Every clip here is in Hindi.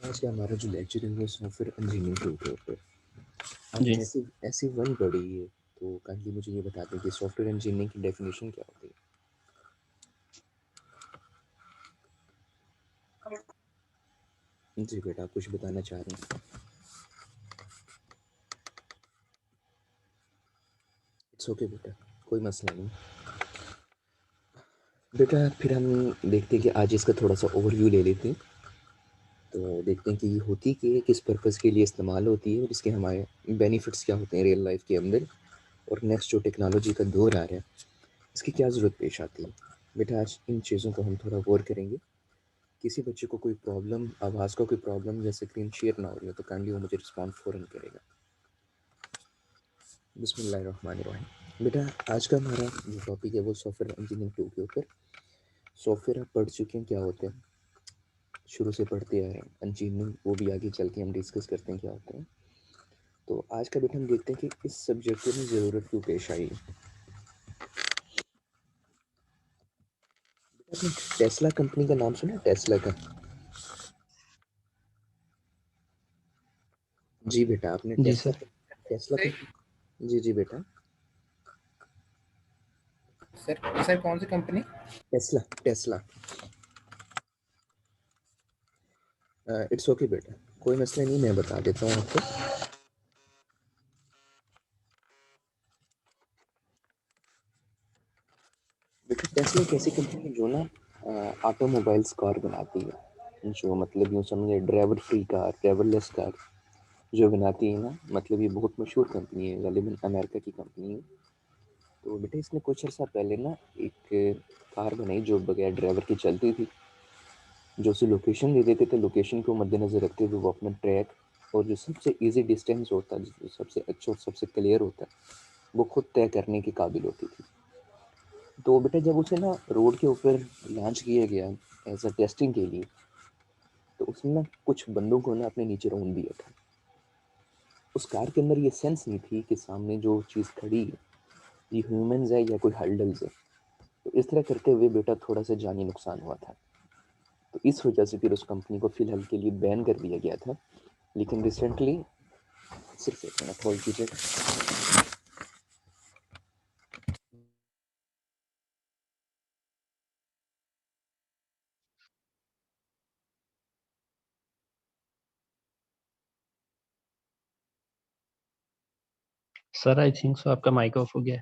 आज का हमारा जो लेक्चर है वो सॉफ्टवेयर इंजीनियरिंग के ऊपर जी। आज ऐसी ऐसी वन पढ़ी है। तो काइंडली मुझे ये बता दें कि सॉफ्टवेयर इंजीनियरिंग की डेफिनेशन क्या होती है। जी बेटा, आप कुछ बताना चाह रहे हैं? इट्स ओके बेटा, कोई मसला नहीं। बेटा फिर हम देखते हैं कि आज इसका थोड़ा सा ओवरव्यू ले लेते हैं। तो देखते हैं कि ये होती कि किस पर्पज़ के लिए इस्तेमाल होती है और इसके हमारे बेनिफिट्स क्या होते हैं रियल लाइफ के अंदर। और नेक्स्ट जो टेक्नोलॉजी का दौर आ रहा है इसकी क्या ज़रूरत पेश आती है। बेटा आज इन चीज़ों को हम थोड़ा गौर करेंगे। किसी बच्चे को कोई प्रॉब्लम, आवाज़ का कोई प्रॉब्लम या स्क्रीन शेयर ना हो रही हो तो काइंडली वो मुझे रिस्पॉन्ड फ़ौरन करेगा। बिस्मिल्लाहिर्रहमानिर्रहीम। बेटा आज का हमारा जो टॉपिक है वो सॉफ्टवेयर इंजीनियरिंग 2 के ऊपर। सॉफ्टवेयर आप पढ़ चुके हैं क्या होते हैं, शुरू से पढ़ते आ रहे हैं। इंजीनियरिंग वो भी आगे चल के हम डिस्कस करते हैं क्या होते हैं। तो आज का बेटा हम देखते हैं कि इस सब्जेक्ट में ज़रूरत क्यों पेश आई है। आपने टेस्ला कंपनी का नाम सुना? टेस्ला का? जी बेटा, आपने जी टेस्ला सर। टेस्ला कंपनी, जी जी बेटा। सर सर कौन सी company? Tesla Tesla. It's okay बेटा, कोई मसला नहीं, मैं बता देता हूँ आपको। बेटा टेस्ला एक ऐसी कंपनी है जो ना ऑटोमोबाइल्स कार बनाती है। जो मतलब यूँ समझे driver free car, driverless car जो बनाती है ना, मतलब ये बहुत मशहूर कंपनी है, गालिबन अमेरिका की कंपनी है। तो बेटा इसने कुछ अर्सा पहले ना एक कार बनाई जो बगैर ड्राइवर की चलती थी। जो उसे लोकेशन दे देते थे, लोकेशन को मद्देनज़र रखते हुए वो अपना ट्रैक और जो सबसे ईजी डिस्टेंस होता है, जो सबसे अच्छा और सबसे क्लियर होता है, वो खुद तय करने के काबिल होती थी। तो बेटा जब उसे ना रोड के ऊपर लॉन्च किया गया एज अ टेस्टिंग के लिए, तो उसने ना कुछ बंदों को ना अपने नीचे रौंद दिया था। उस कार के अंदर ये सेंस नहीं थी कि सामने जो चीज़ खड़ी है ये ह्यूमंस है या कोई हर्डल्स है। तो इस तरह करते हुए बेटा थोड़ा सा जानी नुकसान हुआ था। तो इस वजह से फिर उस कंपनी को फ़िलहाल के लिए बैन कर दिया गया था। लेकिन रिसेंटली, सिर्फ एक मिनट होल्ड कीजिएगा। सर आई थिंक सो आपका माइक ऑफ हो गया है।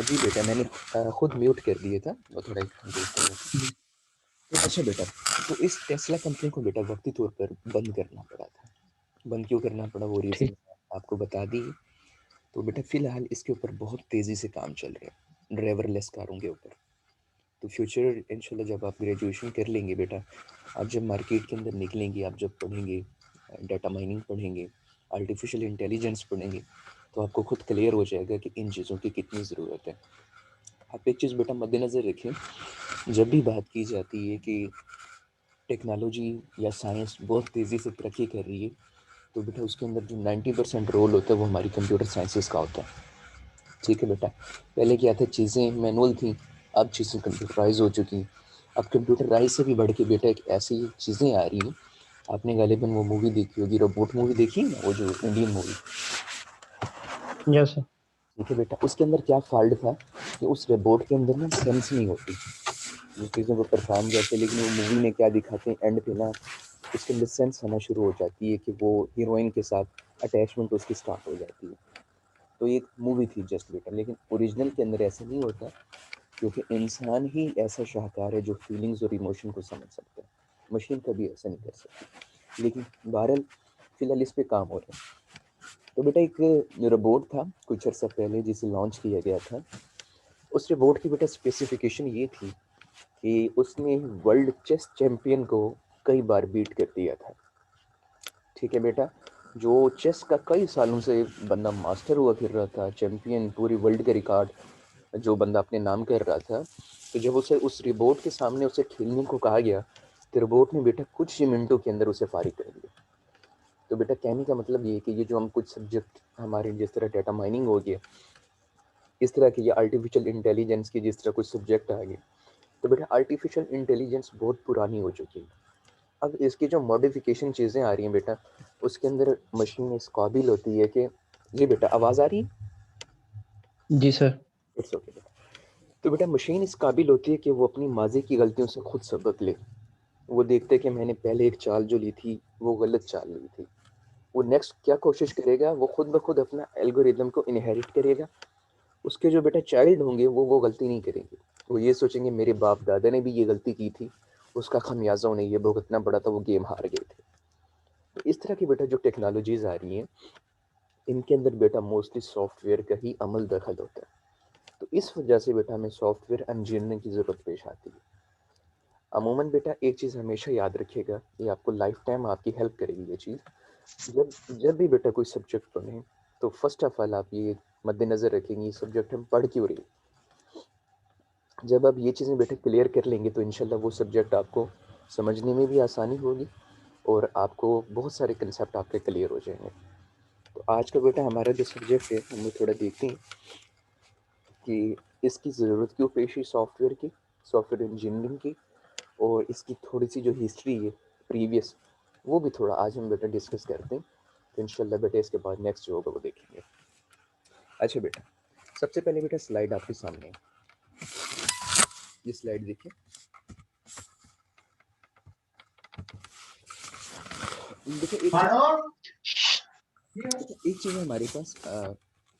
जी बेटा, मैंने खुद म्यूट कर दिया था, वो थोड़ा जी। तो अच्छा बेटा, तो इस टेस्ला कंपनी को बेटा वक्ती तौर पर बंद करना पड़ा था। बंद क्यों करना पड़ा वो रीज़न ठीक। आपको बता दी। तो बेटा फ़िलहाल इसके ऊपर बहुत तेज़ी से काम चल रहा है, ड्राइवरलेस कारों के ऊपर। तो फ्यूचर इंशाल्लाह जब आप ग्रेजुएशन कर लेंगे बेटा, आप जब मार्केट के अंदर निकलेंगे, आप जब पढ़ेंगे, डाटा माइनिंग पढ़ेंगे, आर्टिफिशियल इंटेलिजेंस पढ़ेंगे, तो आपको खुद क्लियर हो जाएगा कि इन चीज़ों की कितनी ज़रूरत है। आप एक चीज़ बेटा मद्देनज़र रखें, जब भी बात की जाती है कि टेक्नोलॉजी या साइंस बहुत तेज़ी से तरक्की कर रही है, तो बेटा उसके अंदर जो 90% रोल होता है वो हमारी कंप्यूटर साइंसेस का होता है। ठीक है बेटा, पहले क्या था, चीज़ें मैनुअल थी, अब चीज़ें कंप्यूटराइज हो चुकी हैं। अब कंप्यूटराइज से भी बढ़ के बेटा एक ऐसी चीज़ें आ रही हैं, आपने गालिबन वो मूवी देखी होगी, रोबोट मूवी देखी है ना, वो जो इंडियन मूवी। Yes sir. ठीक है बेटा, उसके अंदर क्या फॉल्ट था कि उस रोबोट के अंदर ना सेंस नहीं होती, वो चीज़ों को परफॉर्म करते, लेकिन वो मूवी में क्या दिखाते हैं एंड पे ना उसके अंदर सेंस आना शुरू हो जाती है कि वो हीरोइन के साथ अटैचमेंट उसकी स्टार्ट हो जाती है। तो ये एक मूवी थी जस्ट बेटा, लेकिन ओरिजिनल के अंदर ऐसा नहीं होता, क्योंकि इंसान ही ऐसा शाहकार है जो फीलिंग्स और इमोशन को समझ सकता है। मशीन कभी ऐसा नहीं कर सकती। लेकिन बहरहाल फ़िलहाल इस पे काम हो रहा है। तो बेटा एक रोबोट था कुछ अर्सा पहले जिसे लॉन्च किया गया था। उस रोबोट की बेटा स्पेसिफिकेशन ये थी कि उसने वर्ल्ड चेस चैंपियन को कई बार बीट कर दिया था। ठीक है बेटा, जो चेस का कई सालों से बंदा मास्टर हुआ फिर रहा था, चैंपियन, पूरी वर्ल्ड का रिकॉर्ड जो बंदा अपने नाम कर रहा था, तो जब उसे उस रोबोट के सामने उसे खेलने को कहा गया, तो रोबोट ने बेटा कुछ ही मिनटों के अंदर उसे फारिग कर दिया। तो बेटा कहने का मतलब ये है कि ये जो हम कुछ सब्जेक्ट हमारे जिस तरह डाटा माइनिंग हो गया, इस तरह के ये आर्टिफिशियल इंटेलिजेंस के जिस तरह कुछ सब्जेक्ट आ गए, तो बेटा आर्टिफिशियल इंटेलिजेंस बहुत पुरानी हो चुकी है। अब इसकी जो मॉडिफिकेशन चीज़ें आ रही हैं बेटा, उसके अंदर मशीन इस काबिल होती है कि जी बेटा आवाज़ आ रही है? जी सर। इट्स ओके बेटा। तो बेटा मशीन इस काबिल होती है कि वो अपनी माजी की गलतियों से खुद सबक ले। वो देखते हैं कि मैंने पहले एक चाल जो ली थी वो गलत चाल ली थी। वो नेक्स्ट क्या कोशिश करेगा, वो खुद ब खुद अपना एल्गोरिदम को इनहेरिट करेगा। उसके जो बेटा चाइल्ड होंगे वो गलती नहीं करेंगे। वो ये सोचेंगे मेरे बाप दादा ने भी ये गलती की थी, उसका खमियाजा उन्हें ये भुगतना पड़ा था, वो गेम हार गए थे। तो इस तरह की बेटा जो टेक्नोलॉजीज आ रही हैं, इनके अंदर बेटा मोस्टली सॉफ्टवेयर का ही अमल दखल होता है। तो इस वजह से बेटा हमें सॉफ्टवेयर इंजीनियरिंग की ज़रूरत पेश आती है। अमूमन बेटा एक चीज़ हमेशा याद रखिएगा, ये आपको लाइफ टाइम आपकी हेल्प करेगी ये चीज़। जब जब भी बेटा कोई सब्जेक्ट पढ़ें, तो फर्स्ट ऑफ ऑल आप ये मद्देनज़र रखेंगे ये सब्जेक्ट हम पढ़ क्यों रहे हैं। जब आप ये चीज़ें बेटा क्लियर कर लेंगे तो इंशाल्लाह वो सब्जेक्ट आपको समझने में भी आसानी होगी और आपको बहुत सारे कंसेप्ट आपके क्लियर हो जाएंगे। तो आज का बेटा हमारा जो सब्जेक्ट है हम लोग थोड़ा देखते हैं कि इसकी ज़रूरत क्यों पेश है सॉफ्टवेयर की, सॉफ्टवेयर इंजीनियरिंग की, और इसकी थोड़ी सी जो हिस्ट्री है प्रीवियस, वो भी थोड़ा आज हम बेटा डिस्कस करते हैं। तो इंशाल्लाह बेटा इसके बाद नेक्स्ट जो होगा वो देखेंगे। अच्छा बेटा, सबसे पहले बेटा स्लाइड आपके सामने है, ये स्लाइड देखिए। देखिए एक चीज़ है हमारे पास,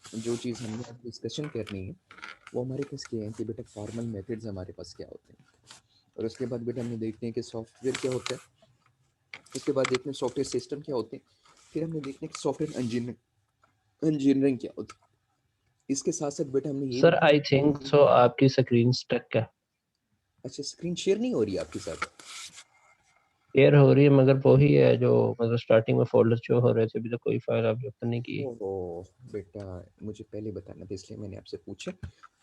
जो चीज़ हमने आज डिस्कशन करनी है वो हमारे पास क्या है कि बेटा फॉर्मल मेथड्स हमारे पास क्या होते हैं, और उसके बाद बेटा हमने देखते हैं कि सॉफ्टवेयर क्या होता है, उसके बाद देखते हैं सॉफ्टवेयर सिस्टम क्या होते हैं, फिर हमने देखते हैं कि सॉफ्टवेयर इंजीनियरिंग क्या होती है। इसके साथ साथ बेटा हमने ये सर भी, आई थिंक सो आपकी स्क्रीन स्टक है। अच्छा स्क्रीन शेयर नहीं हो रही है आपके साथ? शेयर हो रही है मगर वही है जो मतलब स्टार्टिंग में फोल्डर शो हो रहे थे, अभी तो कोई फाइल आप ओपन नहीं की। ओहो बेटा, मुझे पहले बताना था इसलिए मैंने आपसे पूछा।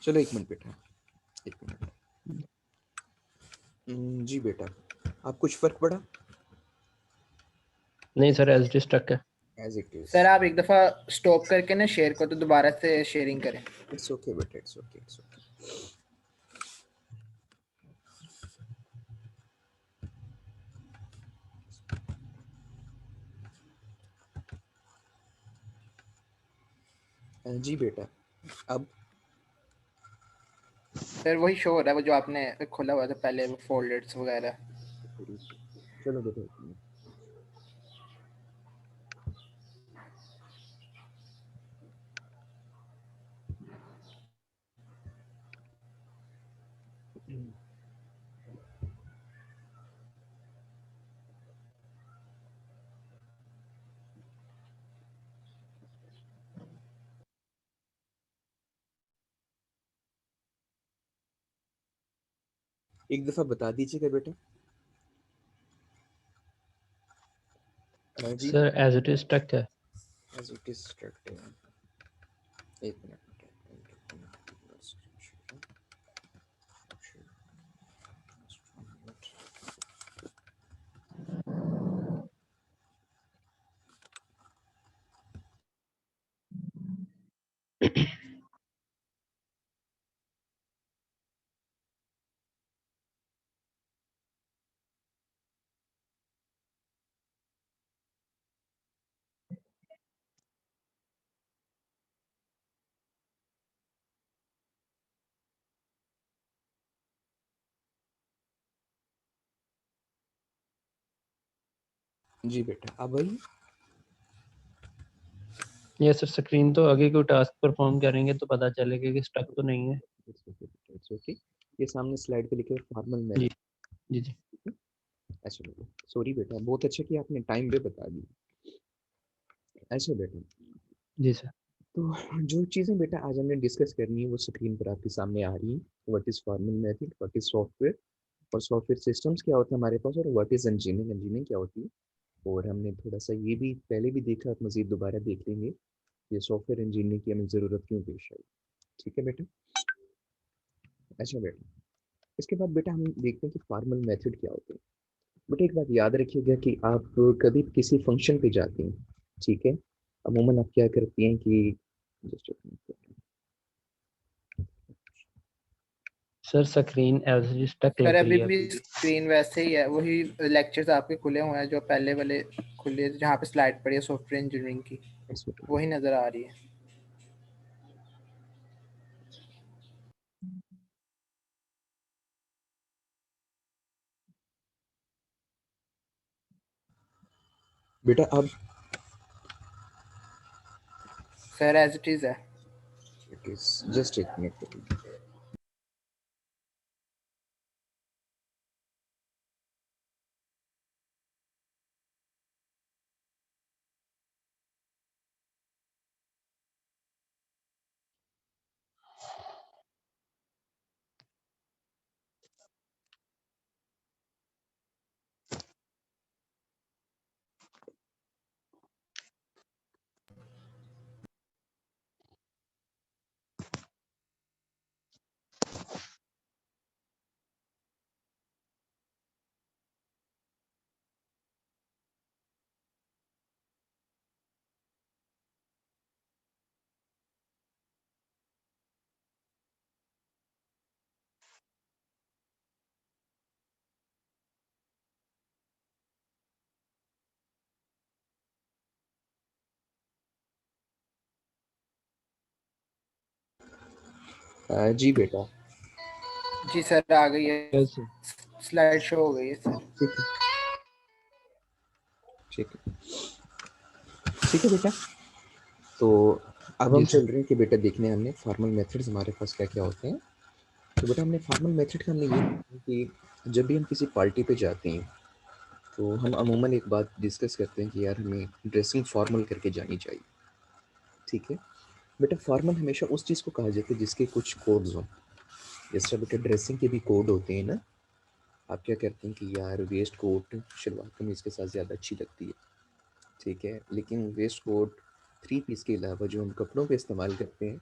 चलो एक मिनट बेटा, एक मिनट। जी बेटा, आप कुछ फ़र्क पड़ा? नहीं सर, एच डी स्टक है। As it is. सर आप एक दफ़ा स्टॉप करके ना शेयर को तो दोबारा से शेयरिंग करें। इट्स ओके बेटा, इट्स ओके, इट्स ओके। जी बेटा, अब सर वही शो हो रहा है वो जो आपने खोला हुआ था पहले, वो फोल्डर्स वगैरह। चलो बेटा एक मिनट। एक दफ़ा बता दीजिएगा बेटा। जी sir as it is stuck है। एज इट इज एक मिनट। जी बेटा, अब वही ये सर स्क्रीन तो आगे कोई टास्क परफॉर्म करेंगे तो पता चलेगा कि स्टक तो नहीं है। इट्स ओके बेटा, इट्स ओके। ये सामने स्लाइड पे लिखे फॉर्मल जी मेथड। जी जी अच्छा बेटा, सॉरी बेटा, बहुत अच्छा कि आपने टाइम पे बता दी। अच्छा बेटा, जी सर। तो जो चीज़ें बेटा आज हमने डिस्कस करनी है वो स्क्रीन पर आपके सामने आ रही है। What is formal method, what is software, और सॉफ्टवेयर सिस्टम्स क्या होता है हमारे पास, और व्हाट इज़ इंजीनियरिंग, इंजीनियरिंग क्या होती है। और हमने थोड़ा सा ये भी पहले भी देखा, आप मज़ीद दोबारा देख लेंगे, ये सॉफ्टवेयर इंजीनियरिंग की हमें ज़रूरत क्यों पेश आई। ठीक है बेटा। अच्छा बेटा, इसके बाद बेटा हम देखते हैं कि फॉर्मल मेथड क्या होते हैं। बेटा एक बात याद रखिएगा कि आप कभी किसी फंक्शन पे जाते हैं, ठीक है, अमूमन आप क्या करती हैं कि just sir screen as stuck sir लग अभी रही है भी अभी भी। स्क्रीन वैसे ही है, वही लेक्चर्स आपके खुले हुए हैं जो पहले वाले खुले, जहाँ पे स्लाइड पड़ी है सॉफ्टवेयर इंजीनियरिंग की, वही नजर आ रही है। बेटा अब सर एज इट इज है। इट इज जस्ट एक मिनट। जी बेटा जी सर आ गई है, यस स्लाइड शो हो गई है सर। ठीक है ठीक है ठीक है बेटा। तो अब जी हम सर। चल रहे हैं कि बेटा देखने हमने फॉर्मल मेथड्स हमारे पास क्या क्या होते हैं। तो बेटा हमने फॉर्मल मेथड का हमने ये देखा कि जब भी हम किसी पार्टी पे जाते हैं तो हम अमूमन एक बात डिस्कस करते हैं कि यार हमें ड्रेसिंग फॉर्मल करके जानी चाहिए। ठीक है बेटा, फॉर्मल हमेशा उस चीज़ को कहा जाता है जिसके कुछ कोड्स हों। जैसे बेटा ड्रेसिंग के भी कोड होते हैं ना। आप क्या करते हैं कि यार वेस्ट कोट शलवार कमीज़ के साथ ज़्यादा अच्छी लगती है, ठीक है, लेकिन वेस्ट कोट थ्री पीस के अलावा जो हम कपड़ों पे इस्तेमाल करते हैं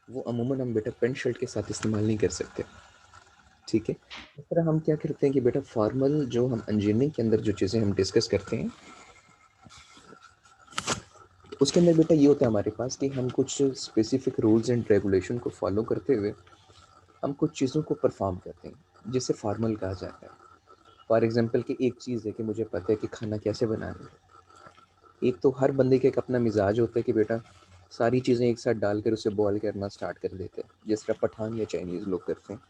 वो अमूमन हम बेटा पेंट शर्ट के साथ इस्तेमाल नहीं कर सकते। ठीक है, इस तरह हम क्या करते हैं कि बेटा फॉर्मल जो हम इंजीनियरिंग के अंदर जो चीज़ें हम डिस्कस करते हैं उसके अंदर बेटा ये होता है हमारे पास कि हम कुछ स्पेसिफिक रूल्स एंड रेगुलेशन को फॉलो करते हुए हम कुछ चीज़ों को परफॉर्म करते हैं जिसे फॉर्मल कहा जाता है। फॉर एग्जांपल कि एक चीज़ है कि मुझे पता है कि खाना कैसे बनाना है। एक तो हर बंदे का एक अपना मिजाज होता है कि बेटा सारी चीज़ें एक साथ डालकर उसे बॉयल करना स्टार्ट कर देते हैं, जिस तरह पठान या चाइनीज़ लोग करते हैं।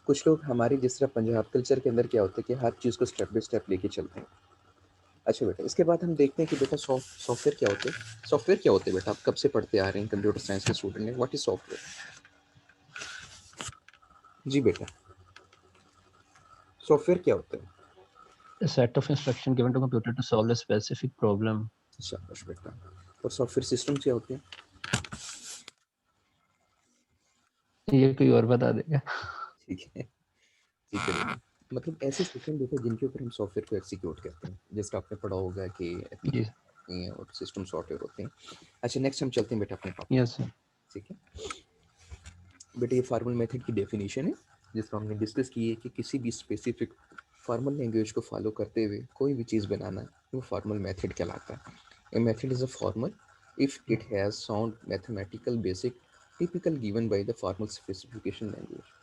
कुछ लोग हमारे जिस तरह पंजाब कल्चर के अंदर क्या होता है कि हर चीज़ को स्टेप बाय स्टेप लेके चलते हैं। अच्छा बेटा, इसके बाद हम देखते हैं कि बेटा सॉफ्टवेयर क्या होते हैं। सॉफ्टवेयर क्या होते हैं बेटा, आप कब से पढ़ते आ रहे हैं कंप्यूटर साइंस के स्टूडेंट ने, व्हाट इज सॉफ्टवेयर? जी बेटा, सॉफ्टवेयर क्या होता है? A set of instruction given to computer to solve a specific problem. शाबाश बेटा। और सॉफ्टवेयर सिस्टम क्या होते हैं? ये कोई और बता देगा। ठीक है ठीक है बेटा, मतलब ऐसे सिस्टम बेटा जिनके ऊपर हम सॉफ्टवेयर को एग्जीक्यूट करते हैं, जैसे आपने पढ़ा होगा कि जी एप्लीकेशन हैं और सिस्टम सॉफ्टवेयर होते हैं। अच्छा नेक्स्ट हम चलते हैं बेटा अपने टॉपिक। Yes sir. ठीक है बेटा, ये फॉर्मल मेथड की डेफिनेशन है जिसको हमने डिस्कस की है कि किसी भी स्पेसिफिक फॉर्मल लैंग्वेज को फॉलो करते हुए कोई भी चीज़ बनाना वो फॉर्मल मेथड कहलाता है। A method is a formal if it has sound mathematical basic typical given by the formal specification language.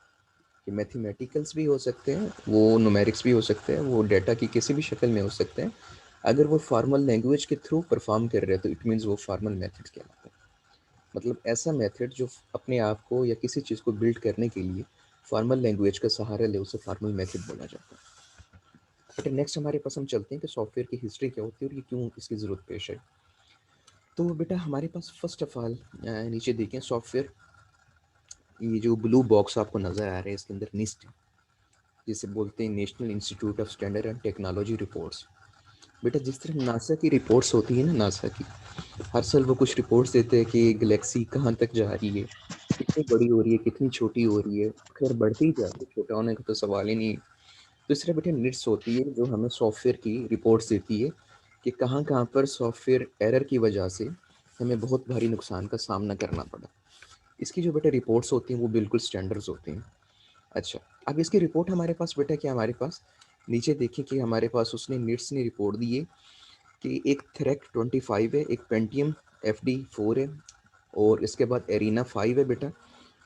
कि मैथमेटिकल्स भी हो सकते हैं, वो न्यूमेरिक्स भी हो सकते हैं, वो डेटा की किसी भी शक्ल में हो सकते हैं। अगर वो फॉर्मल लैंग्वेज के थ्रू परफॉर्म कर रहे हैं तो इट मीन्स वो फॉर्मल मेथड कहलाता है। मतलब ऐसा मेथड जो अपने आप को या किसी चीज़ को बिल्ड करने के लिए फॉर्मल लैंग्वेज का सहारा ले उसे फॉर्मल मेथड बोला जाता है। बट नेक्स्ट हमारे पास हम चलते हैं कि सॉफ्टवेयर की हिस्ट्री क्या होती है और ये क्यों इसकी ज़रूरत पेश है। तो बेटा हमारे पास फर्स्ट ऑफ ऑल नीचे देखें सॉफ्टवेयर, ये जो ब्लू बॉक्स आपको नज़र आ रहा है इसके अंदर निस्ट जिसे बोलते हैं national institute of standard and technology reports. बेटा जिस तरह नासा की रिपोर्ट्स होती है ना, नासा की हर साल वो कुछ रिपोर्ट्स देते हैं कि गैलेक्सी कहाँ तक जा रही है, कितनी बड़ी हो रही है, कितनी छोटी हो रही है, खैर बढ़ती ही जा रही है, छोटा होने का तो सवाल ही नहीं है। तो इस तरह बेटा निट्स होती है जो हमें सॉफ्टवेयर की रिपोर्ट्स देती है कि कहाँ कहाँ पर सॉफ्टवेयर एरर की वजह से हमें बहुत भारी नुकसान का सामना करना पड़ा। इसकी जो बेटा रिपोर्ट्स होती हैं वो बिल्कुल स्टैंडर्ड्स होती हैं। अच्छा, अब इसकी रिपोर्ट हमारे पास बेटा क्या हमारे पास नीचे देखिए कि हमारे पास उसने निट्स ने रिपोर्ट दी है कि एक थ्रेक 25 है, एक पेंटियम FD4 है और इसके बाद एरिना 5 है बेटा।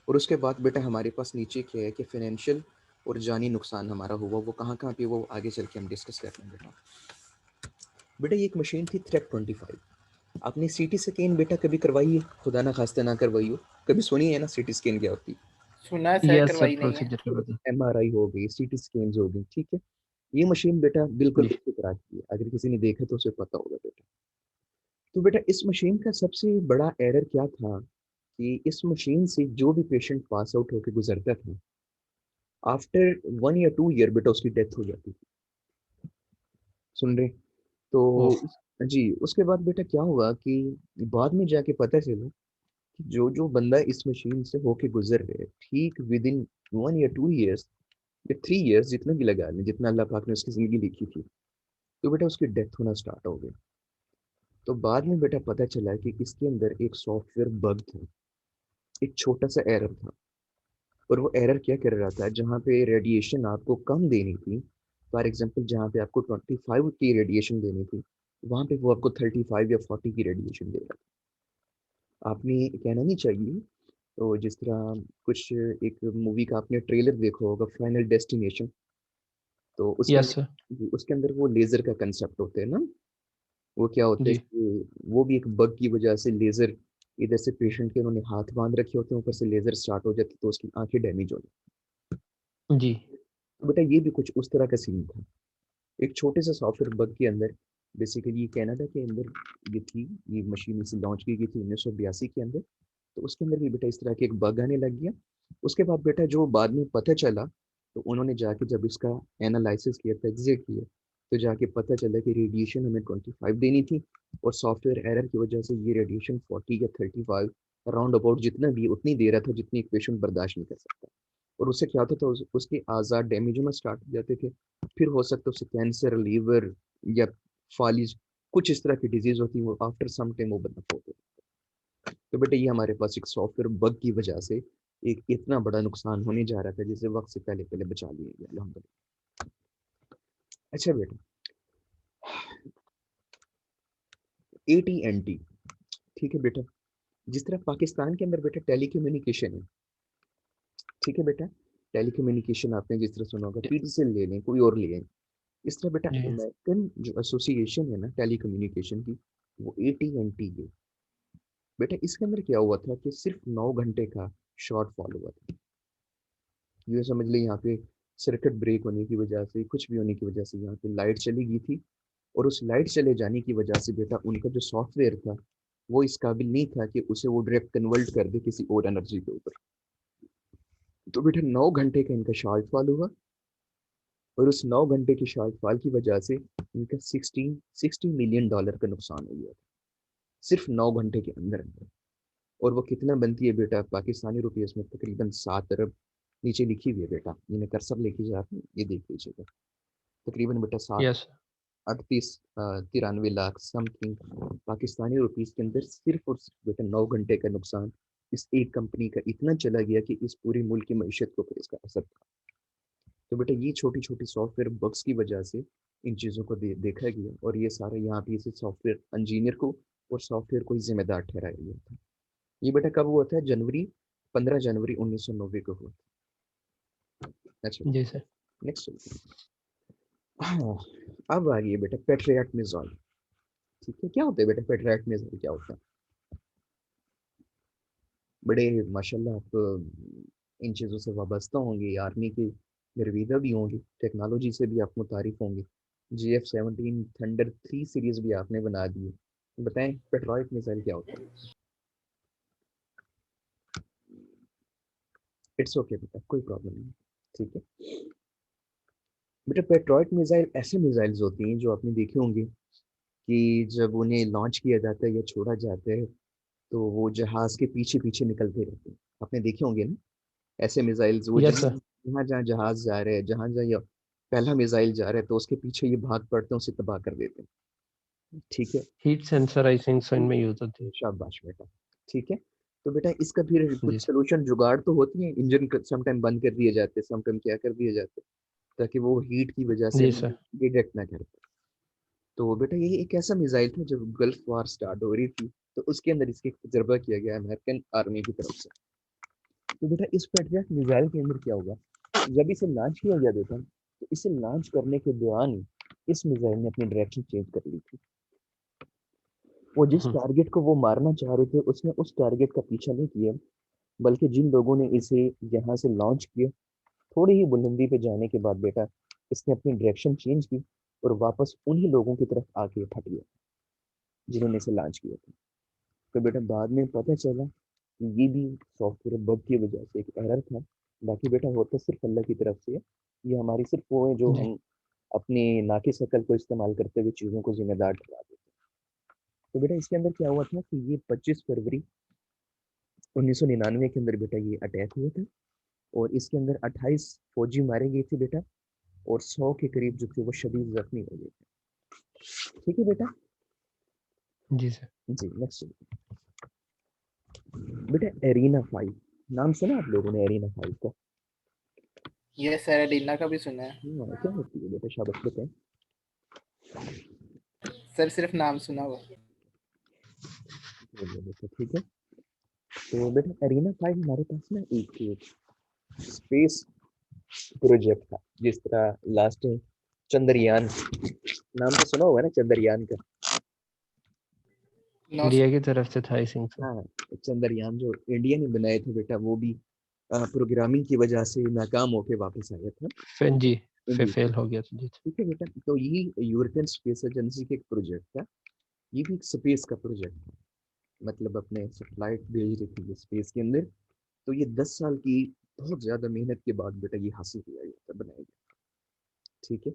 और उसके बाद बेटा हमारे पास नीचे क्या है कि फाइनेंशियल और जानी नुकसान हमारा हुआ, वो कहाँ पे, वो आगे चल के हम डिस्कस कर लेंगे बेटा। बेटा ये एक मशीन थी थ्रेप 25। आपने सीटी स्कैन बेटा कभी करवाई है? खुदा ना खास्ता ना करवाई हो, कभी सुनी है ना सीटी स्कैन क्या होती? सुना है सर, यस सर, करवाई नहीं है। प्रोसीजर के बताइए। एमआरआई हो गई, सीटी स्कैन हो गई, ठीक है। ये मशीन बेटा बिल्कुल जी उसी तरह की है, अगर किसी ने देखा तो उसे पता होगा बेटा। तो बेटा इस मशीन का सबसे बड़ा एरर क्या था कि इस मशीन से जो भी पेशेंट पास आउट होकर गुजरता था, आफ्टर 1 या 2 ईयर बेटा उसकी डेथ हो जाती थी। सुन रहे? तो ओह जी, उसके बाद बेटा क्या हुआ कि बाद में जाके पता चला कि जो जो बंदा इस मशीन से होके गुजर रहे, ठीक विद इन 1 या 2 ईयर्स या 3 ईयर्स, जितना भी लगा लें, जितना अल्लाह पाक ने उसकी जिंदगी लिखी थी, तो बेटा उसकी डेथ होना स्टार्ट हो गई। तो बाद में बेटा पता चला कि इसके अंदर एक सॉफ्टवेयर बग था, एक छोटा सा एरर था। और वो एरर क्या कर रहा था, जहाँ पे रेडिएशन आपको कम देनी थी, फॉर एग्जांपल जहाँ पे आपको 25 की रेडिएशन देनी थी, वहाँ पे वो आपको 35 या 40 की रेडिएशन दे रहा था। आपने कहना नहीं चाहिए। तो जिस तरह कुछ एक मूवी का आपने ट्रेलर देखा होगा, फाइनल डेस्टिनेशन, तो उसके यस सर। अंदर उसके अंदर वो लेजर का कंसेप्ट होता है ना। वो क्या होता है जी कि वो भी एक बग की वजह से लेजर, इधर से पेशेंट के उन्होंने हाथ बांध रखे होते हैं, ऊपर से लेजर स्टार्ट हो जाती तो उसकी आंखें डैमेज हो जाती। जी तो बेटा ये भी कुछ उस तरह का सीन था, एक छोटे से सॉफ्टवेयर बग के अंदर। बेसिकली ये कनाडा के अंदर ये थी, ये मशीन इसे लॉन्च की गई थी 1982 के अंदर। तो उसके अंदर भी बेटा इस तरह के एक बग आने लग गया। उसके बाद बेटा जो बाद में पता चला, तो उन्होंने जाके जब इसका एनालिसिस किया, तज्जिया किया, तो जाके पता चला कि रेडिएशन हमें 25 देनी थी, और सॉफ्टवेयर एरर की वजह से ये रेडिएशन 40 या 35 अराउंड अबाउट जितना भी उतनी दे रहा था जितनी एक पेशेंट बर्दाश्त नहीं कर सकता। और उससे क्या होता था, उसके आज़ाद डैमेज होना स्टार्ट हो जाते थे। फिर हो सकता है उससे कैंसर, लीवर या फालिज, कुछ इस तरह की डिजीज होती है, वो आफ्टर सम टाइम वो बंदा खो देता। तो बेटा ये हमारे पास एक सॉफ्टवेयर बग की वजह से एक इतना बड़ा नुकसान होने जा रहा था, जिसे वक्त से पहले पहले बचा लिया गया अल्हम्दुलिल्लाह। अच्छा बेटा, AT&T, ठीक है बेटा। जिस तरह पाकिस्तान के अंदर बेटा टेलीकम्युनिकेशन है, ठीक है बेटा, टेलीकम्युनिकेशन आपने जिस तरह सुना होगा, PTCL ले लें, कोई और ले लें, इस तरह बेटा जी अमेरिकन जो एसोसिएशन है ना टेलीकम्युनिकेशन की, वो AT&T है बेटा। इसके अंदर क्या हुआ था कि सिर्फ 9 घंटे का शॉर्टफॉल हुआ था। ये समझ ले, यहाँ पे सर्किट ब्रेक होने की वजह से, कुछ भी होने की वजह से यहाँ पे लाइट चली गई थी, और उस लाइट चले जाने की वजह से बेटा उनका जो सॉफ्टवेयर था, वो इस काबिल नहीं था कि उसे वो डायरेक्ट कन्वर्ट कर दे किसी और एनर्जी के ऊपर। तो बेटा 9 घंटे का इनका शॉर्टफॉल हुआ, और उस 9 घंटे की शॉर्टफॉल की वजह से इनका 60 मिलियन डॉलर का नुकसान हो गया था, सिर्फ 9 घंटे के अंदर अंदर। और वो कितना बनती है बेटा पाकिस्तानी रुपये में, तकरीबन 7 अरब, नीचे लिखी हुई है बेटा, ये मैं कर्सर लेके जा रहा हूँ, ये देख लीजिएगा। तकरीबन बेटा सात yes 38 93 lakh something Pakistani rupees के अंदर, सिर्फ और सिर्फ बेटा 9 घंटे का नुकसान इस एक कंपनी का इतना चला गया कि इस पूरी मुल्क की मईशत को फिर इसका असर था। तो बेटा ये छोटी छोटी सॉफ्टवेयर बग्स की वजह से इन चीज़ों को देखा गया, और ये सारा यहाँ पे इसे सॉफ्टवेयर इंजीनियर को और सॉफ्टवेयर को ही जिम्मेदार ठहराया गया था। ये बेटा कब हुआ था? 15 जनवरी 1990 को हुआ था। अच्छा, जी सर। नेक्स्ट चलते हैं। हाँ, अब आ गई बेटा पेट्रियट मिसाइल। ठीक है, क्या होता है बेटा पेट्रियट मिसाइल, क्या होता है? बड़े माशाल्लाह आप इन चीज़ों से वाबस्ता होंगे, आर्मी के गर्विदा भी होंगे, टेक्नोलॉजी से भी आप मुतारिफ होंगे। GF-17 थंडर 3 सीरीज भी आपने बना दी है। बताएं पेट्रियट मिसाइल क्या होता है? इट्स ओके बेटा, कोई प्रॉब्लम नहीं, ठीक है बेटा। पेट्रियट मिसाइल ऐसे मिसाइल्स होती हैं जो आपने देखे होंगे कि जब उन्हें लॉन्च किया जाता है या छोड़ा जाता है, तो वो जहाज के पीछे पीछे निकलते रहते हैं। आपने देखे होंगे ना ऐसे मिसाइल्स, वो यस जहाँ सर। जहाँ जहाँ जहाज जा रहे हैं, जहाँ जहाँ ये पहला मिसाइल जा रहा है, तो उसके पीछे ये भाग पड़ते हैं, उसे तबाह कर देते हैं, ठीक है। Heat sensor I think so इनमें यूज होती है। शाबाश बेटा, ठीक है। तो बेटा इसका फिर जी कुछ सोल्यूशन जुगाड़ तो होती है, इंजन समटाइम बंद कर दिए जाते हैं, समटाइम क्या कर दिए जाते हैं, ताकि वो हीट की वजह से जी सर। डिटेक्ट ना कर पाए। तो बेटा ये एक ऐसा मिसाइल था जब गल्फ वार स्टार्ट हो रही थी, तो उसके अंदर इसके तजर्बा किया गया अमेरिकन आर्मी की तरफ से। तो बेटा इस पेट्रियट मिसाइल के अंदर क्या होगा, जब इसे लॉन्च किया गया बेटा, तो इसे लॉन्च करने के दौरान ही इस मिसाइल ने अपनी डायरेक्शन चेंज कर ली थी। वो जिस टारगेट को वो मारना चाह रहे थे उसने उस टारगेट का पीछा नहीं किया, बल्कि जिन लोगों ने इसे यहाँ से लॉन्च किया, थोड़ी ही बुलंदी पे जाने के बाद बेटा इसने अपनी डायरेक्शन चेंज की और वापस उन्हीं लोगों की तरफ आके फट गया जिन्होंने इसे लॉन्च किया था। तो बेटा बाद में पता चला कि ये भी सॉफ्टवेयर बग की वजह से एक एरर था। बाकी बेटा होता सिर्फ अल्लाह की तरफ से है। ये हमारी सिर्फ वो है जो जी। हम अपने नाकी शकल को इस्तेमाल करते हुए चीज़ों को जिम्मेदार ठहरा देते हैं। तो बेटा इसके अंदर क्या हुआ था कि ये 25 फरवरी 1999 के अंदर बेटा ये अटैक हुआ था और इसके अंदर 28 फौजी मारे गए थे बेटा और 100 के करीब जो थे वो शदीद जख्मी हो गए थे। ठीक है बेटा। जी सर। जी नेक्स्ट बेटा एरीना 5 नाम सुना आप लोगों ने एरीना 5 का? ये सर एरिना का भी सुना है क्या होती है बेटा, शाबाश बताएं। सर, सिर्फ नाम सुना हुआ। चलिए बेटा ठीक है। तो बेटा एरीना 5 हमारे पास ना एक स्पेस प्रोजेक्ट था, जिस तरह लास्ट चंद्रयान नाम तो सुना होगा ना, चंद्रयान का। नो इंडिया की तरफ से था आई थिंक सो। हाँ, चंद्रयान जो इंडिया ने बनाए थे बेटा, वो भी प्रोग्रामिंग की वजह से नाकाम होके वापस आया था जी, फिर इंडिया। फेल हो गया था। जी। ठीक है बेटा, तो ये यूरोपियन स्पेस एजेंसी का एक प्रोजेक्ट था। ये भी एक स्पेस का प्रोजेक्ट था, मतलब अपने सैटेलाइट भेज रही थी स्पेस के अंदर। तो ये 10 साल की बहुत ज्यादा मेहनत के बाद बेटा ये हासिल किया गया था, बनाया गया। ठीक है।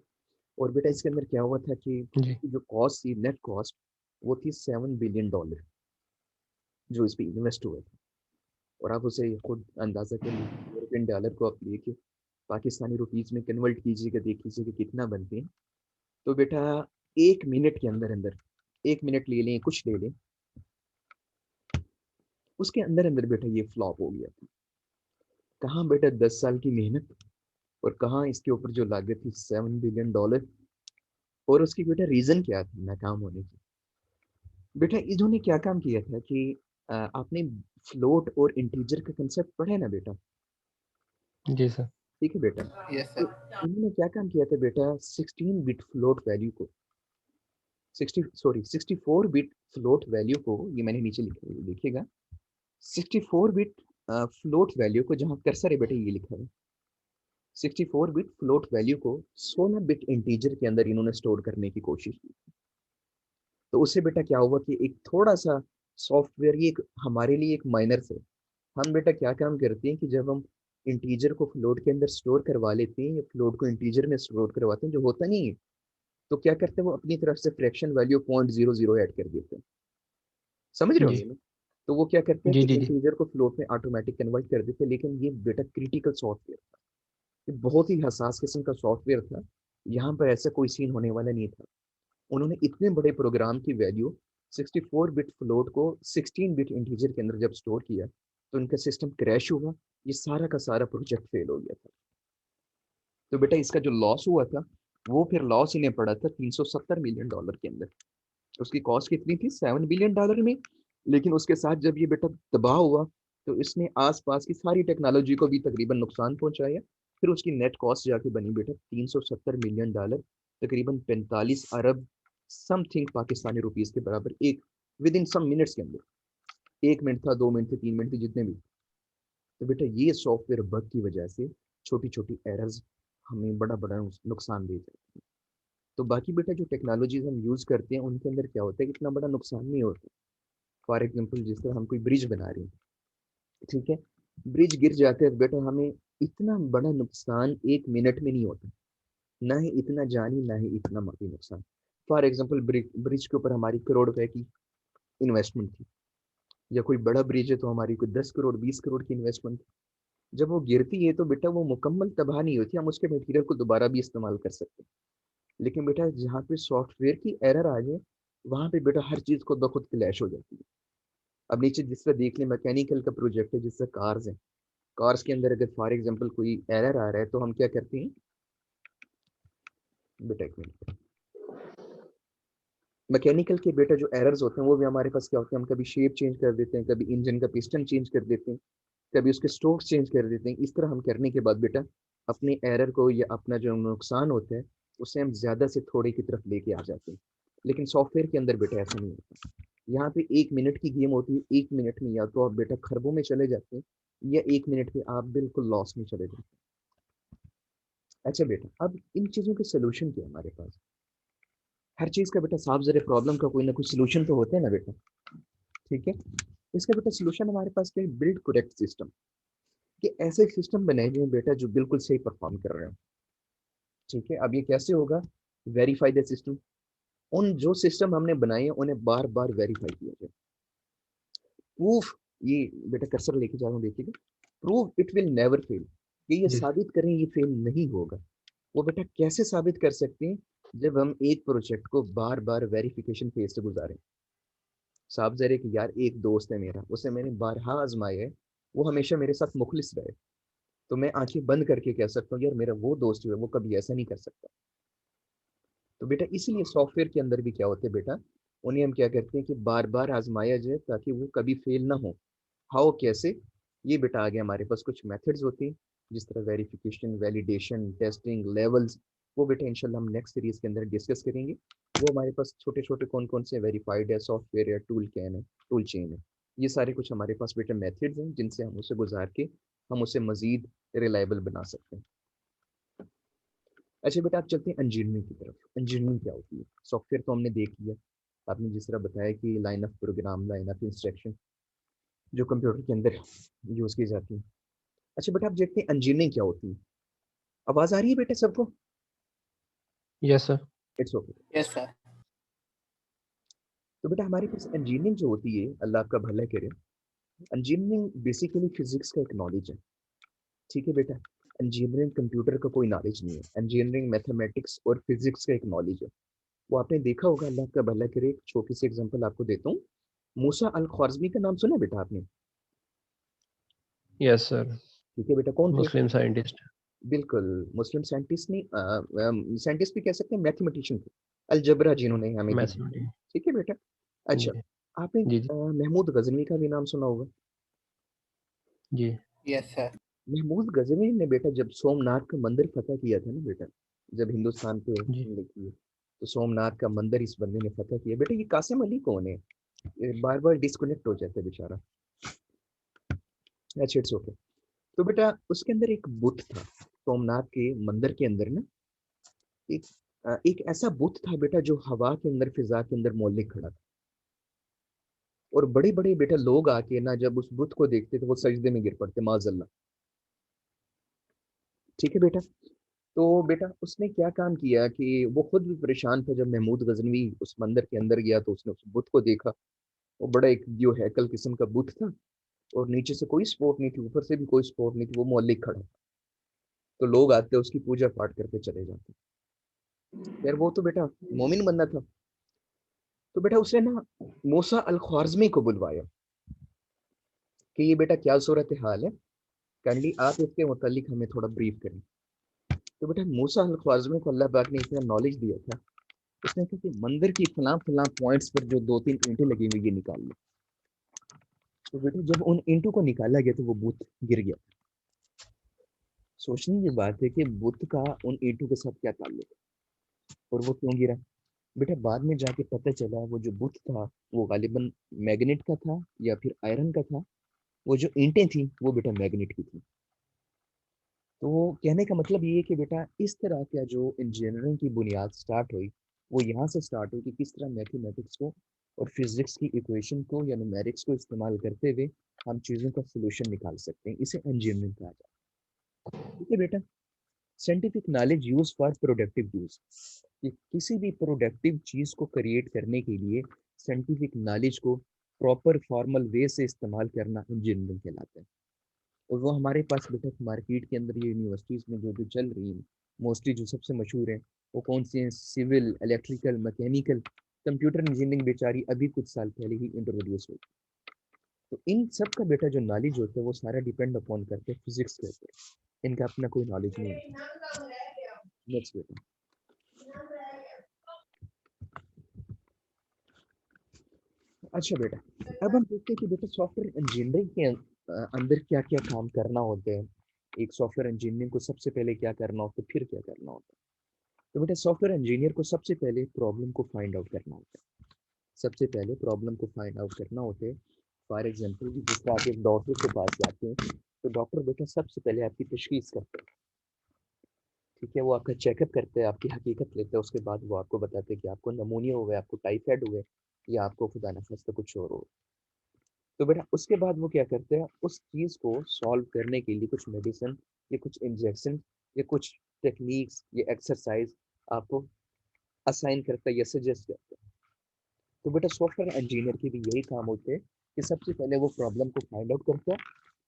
और बेटा इसके अंदर क्या हुआ था कि जी। जो कॉस्ट थी, नेट कॉस्ट, वो थी $7 बिलियन जो इस पे इन्वेस्ट हुआ था। और आप उसे खुद अंदाजा कर लीजिए, यूरोपियन डॉलर को आप लेके पाकिस्तानी रुपीज में कन्वर्ट कीजिएगा, देख लीजिए कि कितना बनते हैं। तो बेटा 1 मिनट के अंदर अंदर, 1 मिनट ले लें कुछ ले लें, उसके अंदर अंदर बेटा ये फ्लॉप हो गया था। कहाँ बेटा 10 साल की मेहनत, और कहाँ इसके ऊपर जो लागत थी $7 बिलियन। और उसकी बेटा रीजन क्या था नाकाम होने की? बेटा इन्होंने क्या काम किया था कि आपने फ्लोट और इंटीजर का कंसेप्ट पढ़ा है ना बेटा? जी सर। ठीक है बेटा। यस तो सर। इन्होंने क्या काम किया था बेटा, 16 बिट फ्लोट वैल्यू को 64 बिट फ्लोट वैल्यू को, ये मैंने नीचे लिखा है देखिएगा, 64 बिट फ्लोट वैल्यू को, जहाँ कर्सर है बेटा ये लिखा है, 64 बिट फ्लोट वैल्यू को 16 बिट इंटीजर के अंदर इन्होंने स्टोर करने की कोशिश की। तो उससे बेटा क्या हुआ कि एक थोड़ा सा सॉफ्टवेयर, ये एक हमारे लिए एक माइनर से, हम बेटा क्या काम करते हैं कि जब हम इंटीजर को फ्लोट के अंदर स्टोर करवा लेते हैं या फ्लोट को इंटीजर में स्टोर करवाते हैं, जो होता नहीं है, तो क्या करते हैं वो अपनी तरफ से फ्रैक्शन वैल्यू 0.00 ऐड कर देते हैं। समझ रहे हो जी। ये ना? तो वो क्या करते हैं जी। कि जी। जी। इंटीजर को फ्लोट में ऑटोमेटिक कन्वर्ट कर देते हैं, लेकिन ये बेटा क्रिटिकल सॉफ्टवेयर था, ये बहुत ही हसास किस्म का सॉफ्टवेयर था। यहाँ पर ऐसा कोई सीन होने वाला नहीं था। उन्होंने इतने बड़े प्रोग्राम की वैल्यू 64 बिट फ्लोट को 16 बिट इंटीजर के अंदर जब स्टोर किया, तो इनका सिस्टम क्रैश हुआ, ये सारा का सारा प्रोजेक्ट फेल हो गया था। तो बेटा इसका जो लॉस हुआ था, वो फिर लॉस इन्हें पड़ा था $370 मिलियन के अंदर। उसकी कॉस्ट कितनी थी, $7 बिलियन में। लेकिन उसके साथ जब ये बेटा तबाह हुआ, तो इसने आसपास की सारी टेक्नोलॉजी को भी तकरीबन नुकसान पहुंचाया। फिर उसकी नेट कॉस्ट जाके बनी बेटा $370 मिलियन, तकरीबन 45 अरब समथिंग पाकिस्तानी रुपीस के बराबर, एक विद इन सम मिनट्स के अंदर। 1 मिनट था, 2 मिनट थे, 3 मिनट थे, जितने भी। तो बेटा ये सॉफ्टवेयर बग की वजह से छोटी छोटी एरर्स हमें बड़ा बड़ा नुकसान दे जाती है। तो बाकी बेटा जो टेक्नोलॉजीज हम यूज करते हैं उनके अंदर क्या होता है कि इतना बड़ा नुकसान नहीं होता। फॉर एग्जाम्पल जिस तरह हम कोई ब्रिज बना रहे हैं, ठीक है, ब्रिज गिर जाता है बेटा, हमें इतना बड़ा नुकसान 1 मिनट में नहीं होता, ना ही इतना जानी ना ही इतना माली नुकसान। फॉर एग्जाम्पल ब्रिज के ऊपर हमारी करोड़ रुपए की इन्वेस्टमेंट थी, या कोई बड़ा ब्रिज है तो हमारी कोई 10 करोड़ 20 करोड़ की इन्वेस्टमेंट थी। जब वो गिरती है तो बेटा वो मुकम्मल तबाह नहीं होती, हम उसके मटेरियल को दोबारा भी इस्तेमाल कर सकते हैं। लेकिन बेटा जहाँ पे सॉफ्टवेयर की एरर आ जाए, वहां पे बेटा हर चीज खुद ब खुद क्लैश हो जाती है। अब नीचे जिस तरह देख लें, मैकेनिकल का प्रोजेक्ट है, जिस तरह कार्स हैं, कार्स के अंदर अगर फॉर एग्जांपल कोई एरर आ रहा है तो हम क्या करते हैं बेटा, एक मिनट, मैकेनिकल के बेटा जो एरर्स होते हैं वो भी हमारे पास क्या होते हैं, हम कभी शेप चेंज कर देते हैं, कभी इंजन का पिस्टन चेंज कर देते हैं, कभी उसके स्ट्रोक्स चेंज कर देते हैं। इस तरह हम करने के बाद बेटा अपने एरर को या अपना जो नुकसान होता है उसे हम ज़्यादा से थोड़े की तरफ लेके आ जाते हैं। लेकिन सॉफ्टवेयर के अंदर बेटा ऐसा नहीं होता। यहाँ पे 1 मिनट की गेम होती है, 1 मिनट में या तो आप बेटा खरबों में चले जाते हैं या 1 मिनट में आप बिल्कुल लॉस में चले जाते हैं। अच्छा बेटा, अब इन चीज़ों के सोल्यूशन क्या है हमारे पास? हर चीज़ का बेटा साफ ज़रे प्रॉब्लम का कोई ना कोई सोल्यूशन तो होता है ना बेटा, ठीक है? इसका बेटा सोल्यूशन हमारे पास क्या है? बिल्ड करेक्ट सिस्टम, कि ऐसे सिस्टम बनाए जाए बेटा जो बिल्कुल सही परफॉर्म कर रहे हो, ठीक है? अब ये कैसे होगा? Verify the system. उन जो सिस्टम हमने बनाए हैं उन्हें बार बार वेरीफाई किया जाए। प्रूफ, ये बेटा कर्सर लेके जा रहा हूँ देखिएगा, prove it will never fail, कि ये जी साबित करें ये फेल नहीं होगा। वो बेटा कैसे साबित कर सकते हैं? जब हम एक प्रोजेक्ट को बार बार वेरिफिकेशन फेज से गुजारें। साफ जरे कि यार एक दोस्त है मेरा, उसे मैंने बारहा आजमाया है, वो हमेशा मेरे साथ मुखलिस रहे, तो मैं आंखें बंद करके कह सकता हूँ यार मेरा वो दोस्त जो है वो कभी ऐसा नहीं कर सकता। तो बेटा इसलिए सॉफ्टवेयर के अंदर भी क्या होते हैं बेटा, उन्हें हम क्या करते हैं कि बार बार आजमाया जाए ताकि वो कभी फेल ना हो। हाउ, कैसे? ये बेटा आगे हमारे पास कुछ मेथड्स होती हैं, जिस तरह वेरिफिकेशन, वैलिडेशन, टेस्टिंग, लेवल्स, वो बेटा इंशाल्लाह हम नेक्स्ट सीरीज के अंदर डिस्कस करेंगे। वो हमारे पास छोटे छोटे कौन कौन से वेरीफाइड है सॉफ्टवेयर या टूल कैन है, टूल चेन है, ये सारे कुछ हमारे पास बेटा मेथड्स हैं जिनसे हम उसे गुजार के हम उसे मजीद रिलायबल बना सकते हैं। अच्छा बेटा, आप चलते हैं इंजीनियरिंग की तरफ। इंजीनियरिंग क्या होती है? सॉफ्टवेयर तो हमने देख लिया, आपने जिस तरह बताया कि line of program, line of instruction जो कंप्यूटर के अंदर यूज की जाती है। अच्छा बेटा, आप देखते हैं इंजीनियरिंग क्या होती है। आवाज आ रही है बेटा सबको? Yes sir. It's okay. Yes sir. तो बेटा हमारे पास इंजीनियरिंग जो होती है, अल्लाह आपका भला करे, इंजीनियरिंग बेसिकली फिजिक्स का एक नॉलेज है, ठीक है बेटा? इंजीनियरिंग कंप्यूटर का कोई नॉलेज नहीं है, इंजीनियरिंग मैथमेटिक्स और फिजिक्स का एक नॉलेज है। वो आपने देखा होगा, अल्लाह का भला करे, एक छोटी सी एग्जांपल आपको देता हूँ। मूसा अल ख्वारिज़मी का नाम सुना बेटा आपने? Yes sir. ठीक है बेटा, कौन थे? मुस्लिम साइंटिस्ट। बिल्कुल, मुस्लिम साइंटिस्ट नहीं, साइंटिस्ट भी कह सकते हैं, मैथमेटिशियन थे, अलजबरा जिन्होंने हमें दी। मैथमेटिक्स। ठीक है बेटा। अच्छा, जी आपने जी जी महमूद गजनवी का भी नाम सुना होगा। जी। Yes sir. महमूद गजनवी ने बेटा जब सोमनाथ का मंदिर फतह किया था ना बेटा, जब हिंदुस्तान पे जी हमले किए, तो सोमनाथ का मंदिर इस बंदे ने फतह किया। बेटा ये कासिम अली कौन है? बार बार डिस्कनेक्ट हो जाता है बेचारा। अच्छा इट्स ओके। तो बेटा उसके अंदर एक बुत था, सोमनाथ के मंदिर के अंदर ना, एक एक ऐसा बुत था बेटा जो हवा के अंदर, फिजा के अंदर मौलिक खड़ा था। और बड़े बड़े बेटा लोग आके ना जब उस बुत को देखते तो वो सजदे में गिर पड़ते, माजल्ला। ठीक है बेटा। तो बेटा उसने क्या काम किया कि वो खुद भी परेशान था। जब महमूद गजनवी उस मंदिर के अंदर गया तो उसने उस बुत को देखा। वो बड़ा एक जो हैकल किस्म का बुत था, और नीचे से कोई सपोर्ट नहीं थी, ऊपर से भी कोई सपोर्ट नहीं थी, वो मौलिक खड़ा था। तो लोग आते उसकी पूजा पाठ करके चले जाते। यार वो तो बेटा मोमिन बंदा था। तो बेटा उसने ना मूसा अल ख्वारिज़मी को बुलवाया कि ये बेटा क्या सूरत हाल है, काइंडली आप इसके मुतालिक हमें थोड़ा ब्रीफ करें। तो बेटा मूसा अल ख्वारिज़मी को अल्लाह पाक ने इतना नॉलेज दिया था, उसने कहा कि मंदिर की फलां फलां पॉइंट्स पर जो दो तीन ईंटें लगी हुई ये निकाल लो। तो बेटा जब उन ईंटों को निकाला गया तो वो बुत गिर गया। सोचने की बात है कि बुत का उन ईंटों के साथ क्या ताल्लुक है और वो क्यों गिरा। बेटा बाद में जाके पता चला वो जो बुत था वो गालिबन मैग्नेट का था या फिर आयरन का था। वो जो ईंटें थी वो बेटा मैग्नेट की थी। तो कहने का मतलब ये है कि बेटा इस तरह का जो इंजीनियरिंग की बुनियाद स्टार्ट हुई, वो यहाँ से स्टार्ट हुई कि किस तरह मैथमेटिक्स को और फिजिक्स की इक्वेशन को या न्यूमेरिक्स को इस्तेमाल करते हुए हम चीज़ों का सोल्यूशन निकाल सकते हैं। इसे इंजीनियरिंग कहा जाता है। ठीक है बेटा। Scientific knowledge use for productive use, कि किसी भी प्रोडक्टिव चीज़ को क्रिएट करने के लिए साइंटिफिक नॉलेज को प्रॉपर फॉर्मल वे से इस्तेमाल करना इंजीनियरिंग कहलाता है। और वो हमारे पास बेटा मार्केट के अंदर ये यूनिवर्सिटीज़ में जो जो चल रही हैं, मोस्टली जो सबसे मशहूर हैं वो कौन सी हैं? Civil, electrical, mechanical, computer engineering बेचारी अभी कुछ साल पहले ही इंट्रोड्यूस हुई। तो इन सब का बेटा जो नॉलेज होता है वो सारा डिपेंड अपॉन करते हैं फिजिक्स के ऊपर। इनका अपना कोई नॉलेज नहीं होता। नेक्स्ट बेटा। अच्छा बेटा, अब हम देखते हैं कि बेटा सॉफ्टवेयर इंजीनियरिंग के अंदर क्या क्या काम करना होता है, एक सॉफ्टवेयर इंजीनियर को सबसे पहले क्या करना होता है, फिर क्या करना होता है। तो बेटा सॉफ्टवेयर इंजीनियर को सबसे पहले प्रॉब्लम को फाइंड आउट करना होता है, सबसे पहले प्रॉब्लम को फाइंड आउट करना होता है। फॉर एग्जाम्पल जिस आप एक डॉक्टर के पास जाते हैं तो डॉक्टर बेटा सबसे पहले आपकी तशखीस करते हैं, ठीक है, वो आपका चेकअप करते हैं, आपकी हकीकत लेते हैं, उसके बाद वो आपको बताते हैं कि आपको नमूनिया हो गया, आपको टाइफाइड हुआ है, या आपको खुदा न खास्ता कुछ और हो। तो बेटा उसके बाद वो क्या करते हैं, उस चीज़ को सॉल्व करने के लिए कुछ मेडिसिन या कुछ इंजेक्शन या कुछ टेक्निक्स या एक्सरसाइज आपको असाइन करता है या सजेस्ट करता है। तो बेटा सॉफ्टवेयर इंजीनियर की भी यही काम होते हैं कि सबसे पहले वो प्रॉब्लम को फाइंड आउट करता है,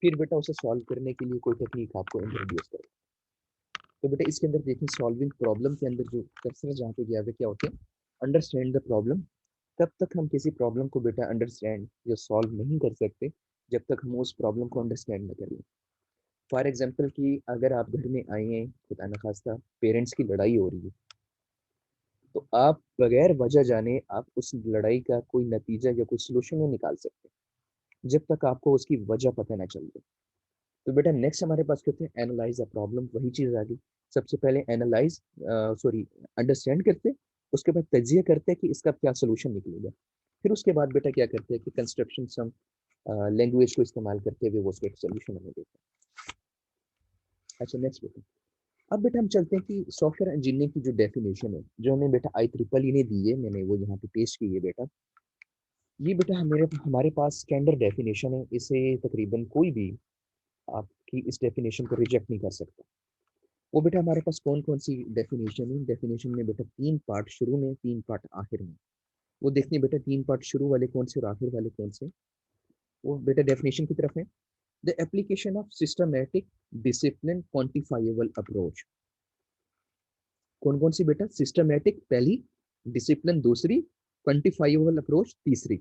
फिर बेटा उसे सॉल्व करने के लिए कोई टेक्निक आपको इंट्रोड्यूस करता है। तो बेटा इसके अंदर देखें, सॉल्विंग प्रॉब्लम के अंदर जो कर्सर जहाँ पे गया है क्या होता है, अंडरस्टैंड द प्रॉब्लम। तब तक हम किसी प्रॉब्लम को बेटा अंडरस्टैंड या सॉल्व नहीं कर सकते जब तक हम उस प्रॉब्लम को अंडरस्टैंड न करें। फॉर एग्जाम्पल कि अगर आप घर में आए हैं, खुदा न खास्ता पेरेंट्स की लड़ाई हो रही है, तो आप बगैर वजह जाने आप उस लड़ाई का कोई नतीजा या कोई सोल्यूशन नहीं निकाल सकते जब तक आपको उसकी वजह पता ना चल जाए। तो बेटा नेक्स्ट हमारे पास कहते हैं एनालाइज अ प्रॉब्लम, वही चीज आ गई। सबसे पहले एनालाइज सॉरी अंडरस्टैंड करते, उसके बाद तजिया करते हैं कि इसका क्या सोल्यूशन निकलेगा, फिर उसके बाद बेटा क्या करते हैं कि कंस्ट्रक्शन सम लैंग्वेज को इस्तेमाल करते हुए वो उसका एक सोल्यूशन हमें देते हैं। अच्छा नेक्स्ट बेटा, अब बेटा हम चलते हैं कि सॉफ्टवेयर इंजीनियरिंग की जो डेफिनेशन है जो हमें बेटा IEEE ने दी है, मैंने वो यहाँ पे पेश की है बेटा। ये बेटा हमारे पास स्टैंडर्ड डेफिनेशन है, इसे तकरीबन कोई भी आपकी इस डेफिनेशन को रिजेक्ट नहीं कर सकता। वो बेटा हमारे पास कौन कौन सी डेफिनेशन है, डेफिनेशन में बेटा 3 पार्ट शुरू में, 3 पार्ट आखिर में। वो देखते हैं बेटा 3 पार्ट शुरू वाले कौन से और आखिर वाले कौन से। वो बेटा डेफिनेशन की तरफ है, the application of systematic discipline quantifiable approach. कौन कौन सी बेटा, सिस्टमैटिक पहली, डिसिप्लिन दूसरी, क्वांटिफाइबल अप्रोच तीसरी।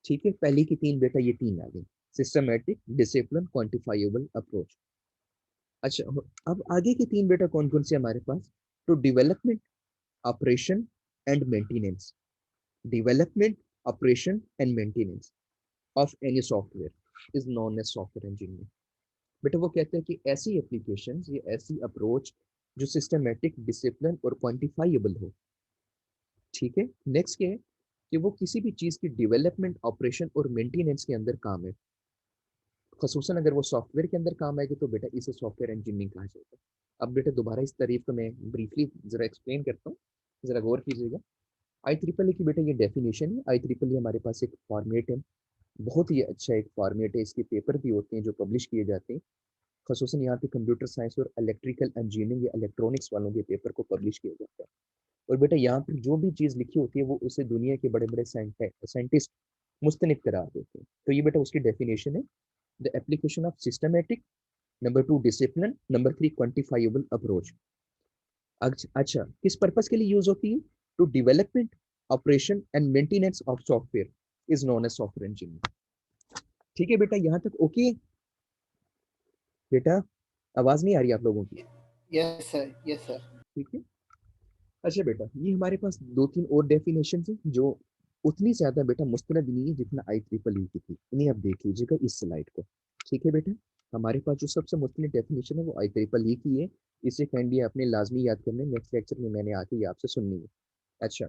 ठीक है, पहली की 3 बेटा ये 3 आ गई, सिस्टमैटिक डिसिप्लिन क्वांटिफाइबल अप्रोच। अच्छा, अब आगे की 3 बेटा कौन कौन से हमारे पास, तो development, operation and maintenance. Development, operation and maintenance of any software is known as software engineering. बेटा वो कहते हैं कि ऐसी एप्लीकेशंस या ऐसी अप्रोच जो सिस्टमैटिक, डिसिप्लिन और क्वांटिफाइबल हो। ठीक है, नेक्स्ट क्या है कि वो किसी भी चीज की डेवलपमेंट, ऑपरेशन और मेंटेनेंस के अंदर काम है, खसूसन अगर वो सॉफ्टवेयर के अंदर काम आएगी तो बेटा इसे सॉफ्टवेयर इंजीनियरिंग कहा जाएगा। अब बेटा दोबारा इस तारीफ को मैं ब्रीफली जरा एक्सप्लेन करता हूँ, जरा गौर कीजिएगा। IEEE की बेटा ये डेफिनेशन है। IEEE हमारे पास एक फॉर्मेट है, बहुत ही अच्छा एक फॉर्मेट है, इसके पेपर भी होते हैं जो पब्लिश किए जाते हैं, खसूसन यहाँ पे कंप्यूटर साइंस और इलेक्ट्रिकल इंजीनियरिंग या इलेक्ट्रॉनिक्स वालों के पेपर को पब्लिश किया जाता है। और बेटा यहाँ पर जो भी चीज़ लिखी होती है वो उसे दुनिया के बड़े बड़े साइंटिस्ट मुस्तनिद करार देते हैं। तो ये बेटा उसकी डेफिनेशन है, the application of systematic, number 2 discipline, number 3 quantifiable approach. अच्छा, किस पर्पस के लिए यूज होती है, to development, operation and maintenance of software is known as software engineer. ठीक है बेटा, यहाँ तक ओके बेटा, आवाज नहीं आ रही आप लोगों की? Yes sir, yes sir. ठीक है। अच्छा बेटा, ये हमारे पास 2-3 और डेफिनेशन है जो उतनी ज्यादा बेटा मुस्तनद नहीं है जितना IEEE की थी, इन्हें आप देख लीजिएगा इस स्लाइड को। ठीक है बेटा, हमारे पास जो सबसे मुस्तनद डेफिनेशन है वो IEEE की है, इसे काइंडली आपने लाजमी याद करना है, नेक्स्ट लेक्चर में मैंने आके ये आपसे सुननी है। अच्छा,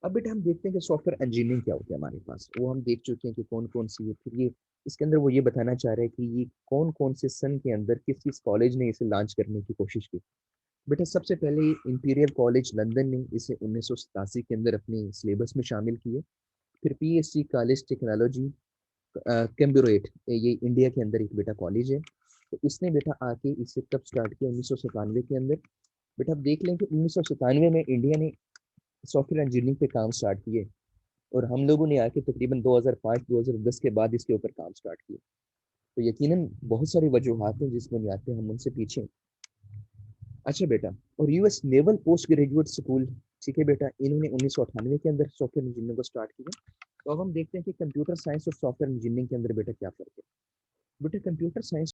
अब बेटा हम देखते हैं कि सॉफ्टवेयर इंजीनियरिंग क्या होती है हमारे पास, वो हम देख चुके हैं कि कौन कौन सी है। फिर ये इसके अंदर वो ये बताना चाह रहे हैं कि ये कौन कौन से सन के अंदर किस किस कॉलेज ने इसे लॉन्च करने की कोशिश की। बेटा सबसे पहले इंपीरियल कॉलेज लंदन ने इसे 1987 के अंदर अपने सिलेबस में शामिल किया। फिर PSC कॉलेज टेक्नोलॉजी कैम्ब्रोएट, ये इंडिया के अंदर एक बेटा कॉलेज है, तो इसने बेटा आके इसे कब स्टार्ट किया, 1997 के अंदर। बेटा आप देख लें कि 1997 में इंडिया ने सॉफ्टवेयर इंजीनियरिंग पे काम स्टार्ट किए, और हम लोगों ने आके तकरीबन 2005-2010 के बाद इसके ऊपर काम स्टार्ट किया। तो यकीनन बहुत सारी वजूहत हैं जिस बुनियाद पे हम उनसे पीछे हैं। अच्छा बेटा, और US naval post graduate school, ठीक है बेटा, इन्होंने 1998 के अंदर सॉफ्टवेयर इंजीनियरिंग को स्टार्ट किया। तो अब हम देखते हैं कि कंप्यूटर साइंस और सॉफ्टवेयर इंजीनियरिंग के अंदर बेटा क्या फर्क है। बेटा कंप्यूटर साइंस